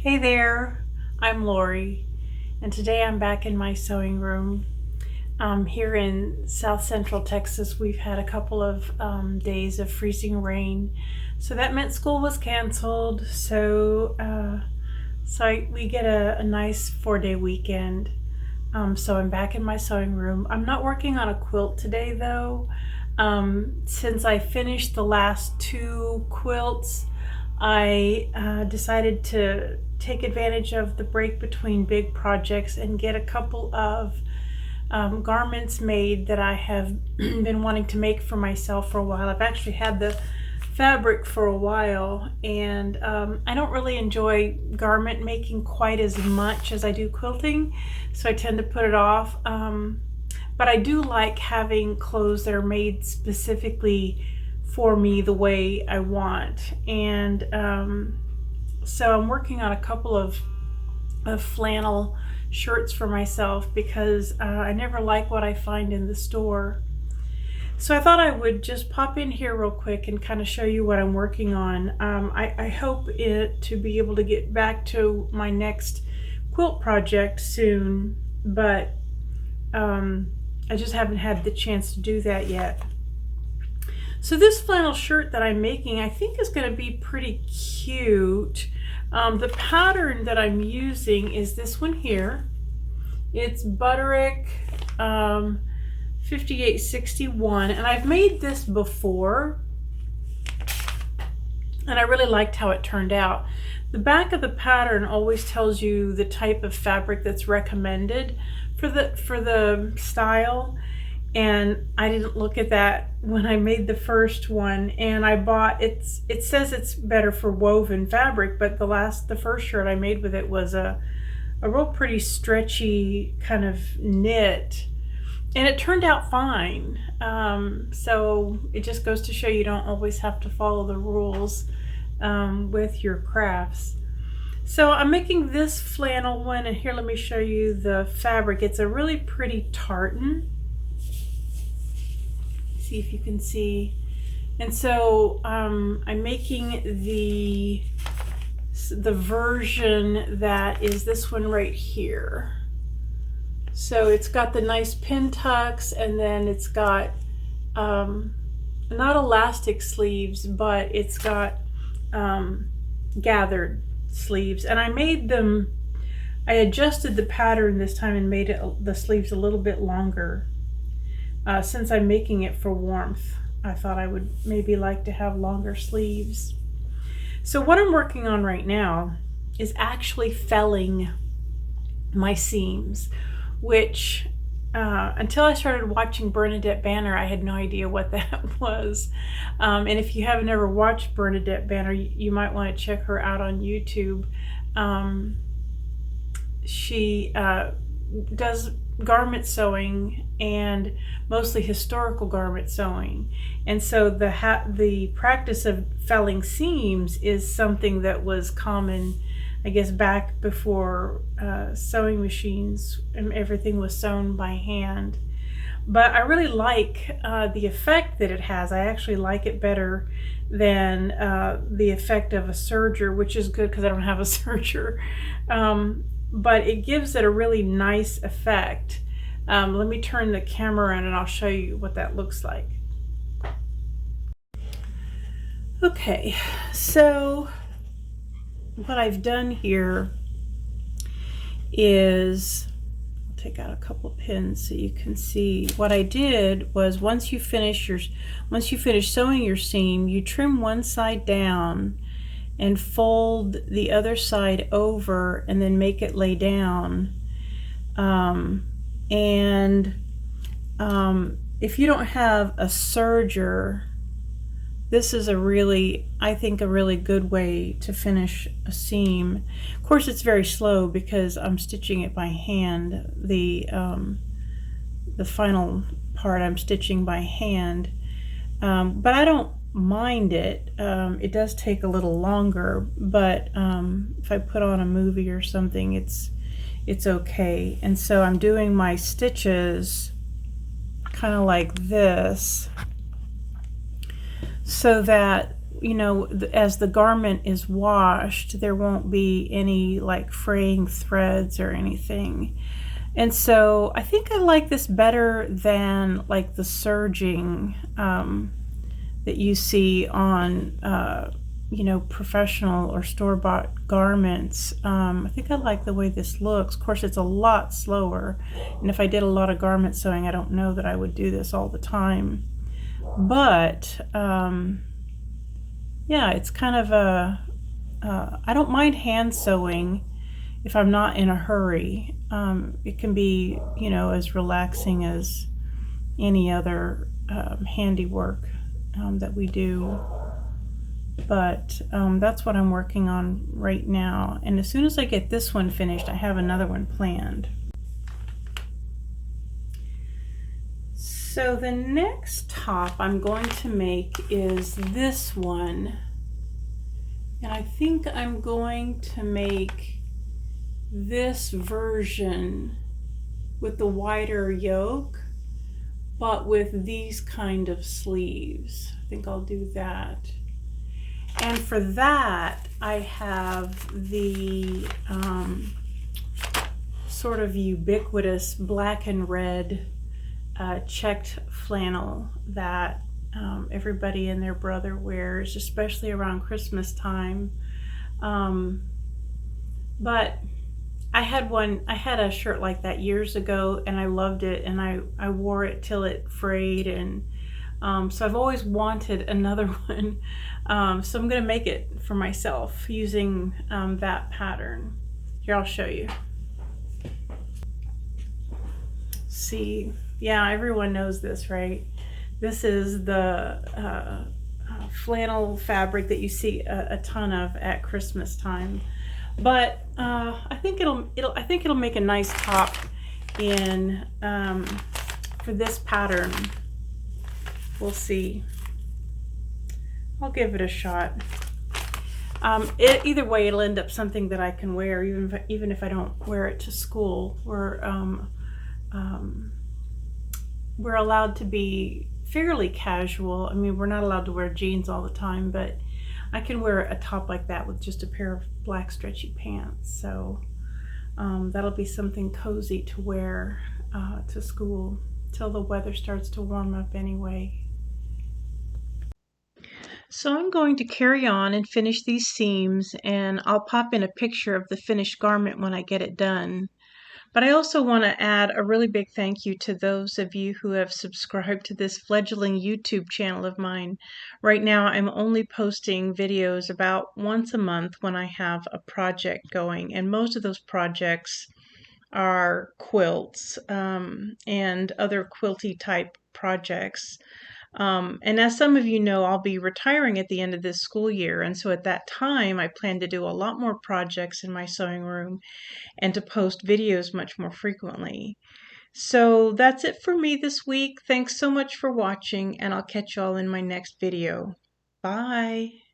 Hey there, I'm Lori, and today I'm back in my sewing room. Here in South Central Texas, we've had a couple of days of freezing rain, so that meant school was canceled. We get a nice 4-day weekend. So I'm back in my sewing room. I'm not working on a quilt today though. Since I finished the last two quilts, I decided to take advantage of the break between big projects and get a couple of garments made that I have been wanting to make for myself for a while. I've actually had the fabric for a while, and I don't really enjoy garment making quite as much as I do quilting, so I tend to put it off. But I do like having clothes that are made specifically for me the way I want. And so I'm working on a couple of flannel shirts for myself because I never like what I find in the store. So I thought I would just pop in here real quick and kind of show you what I'm working on. I hope to be able to get back to my next quilt project soon, but I just haven't had the chance to do that yet. So this flannel shirt that I'm making, I think is going to be pretty cute. The pattern that I'm using is this one here. It's Butterick 5861, and I've made this before, and I really liked how it turned out. The back of the pattern always tells you the type of fabric that's recommended for the style, and I didn't look at that when I made the first one, and I bought it says it's better for woven fabric, but the first shirt I made with it was a real pretty stretchy kind of knit, and it turned out fine. So it just goes to show you don't always have to follow the rules with your crafts. So I'm making this flannel one, and here, let me show you the fabric. It's a really pretty tartan. See if you can see. And so I'm making the version that is this one right here. So it's got the nice pin tucks, and then it's got not elastic sleeves, but it's got gathered sleeves. And I adjusted the pattern this time and made the sleeves a little bit longer. Since I'm making it for warmth, I thought I would maybe like to have longer sleeves. So what I'm working on right now is actually felling my seams, which until I started watching Bernadette Banner, I had no idea what that was. And if you haven't ever watched Bernadette Banner, you might want to check her out on YouTube. She does garment sewing, and mostly historical garment sewing. And so the practice of felling seams is something that was common, I guess, back before sewing machines and everything was sewn by hand. But I really like the effect that it has. I actually like it better than the effect of a serger, which is good because I don't have a serger. But it gives it a really nice effect. Let me turn the camera around and I'll show you what that looks like. Okay, so what I've done here is, I'll take out a couple pins so you can see. What I did was, once you finish sewing your seam, you trim one side down and fold the other side over, and then make it lay down. If you don't have a serger, this is I think a really good way to finish a seam. Of course, it's very slow because I'm stitching it by hand. The final part I'm stitching by hand, but I don't mind it. It does take a little longer, but if I put on a movie or something, it's okay. And so I'm doing my stitches kind of like this, so that you know, as the garment is washed, there won't be any like fraying threads or anything. And so I think I like this better than like the serging that you see on, you know, professional or store-bought garments. I think I like the way this looks. Of course, it's a lot slower. And if I did a lot of garment sewing, I don't know that I would do this all the time. But yeah, it's kind of a, I don't mind hand sewing if I'm not in a hurry. It can be, you know, as relaxing as any other handiwork that we do. But that's what I'm working on right now. And as soon as I get this one finished, I have another one planned. So the next top I'm going to make is this one. And I think I'm going to make this version with the wider yoke, but with these kind of sleeves. I think I'll do that. And for that, I have the sort of ubiquitous black and red checked flannel that everybody and their brother wears, especially around Christmas time. But I had a shirt like that years ago, and I loved it, and I wore it till it frayed, and so I've always wanted another one. So I'm gonna make it for myself using that pattern. Here, I'll show you. See, yeah, everyone knows this, right? This is the flannel fabric that you see a ton of at Christmas time. But I think it'll make a nice top in for this pattern. We'll see. I'll give it a shot. Either way, it'll end up something that I can wear, even if I don't wear it to school. We're allowed to be fairly casual. I mean, we're not allowed to wear jeans all the time, but I can wear a top like that with just a pair of black stretchy pants. So that'll be something cozy to wear to school till the weather starts to warm up anyway. So I'm going to carry on and finish these seams, and I'll pop in a picture of the finished garment when I get it done. But I also want to add a really big thank you to those of you who have subscribed to this fledgling YouTube channel of mine. Right now, I'm only posting videos about once a month when I have a project going, and most of those projects are quilts and other quilty type projects. And as some of you know, I'll be retiring at the end of this school year, and so at that time, I plan to do a lot more projects in my sewing room and to post videos much more frequently. So that's it for me this week. Thanks so much for watching, and I'll catch y'all in my next video. Bye!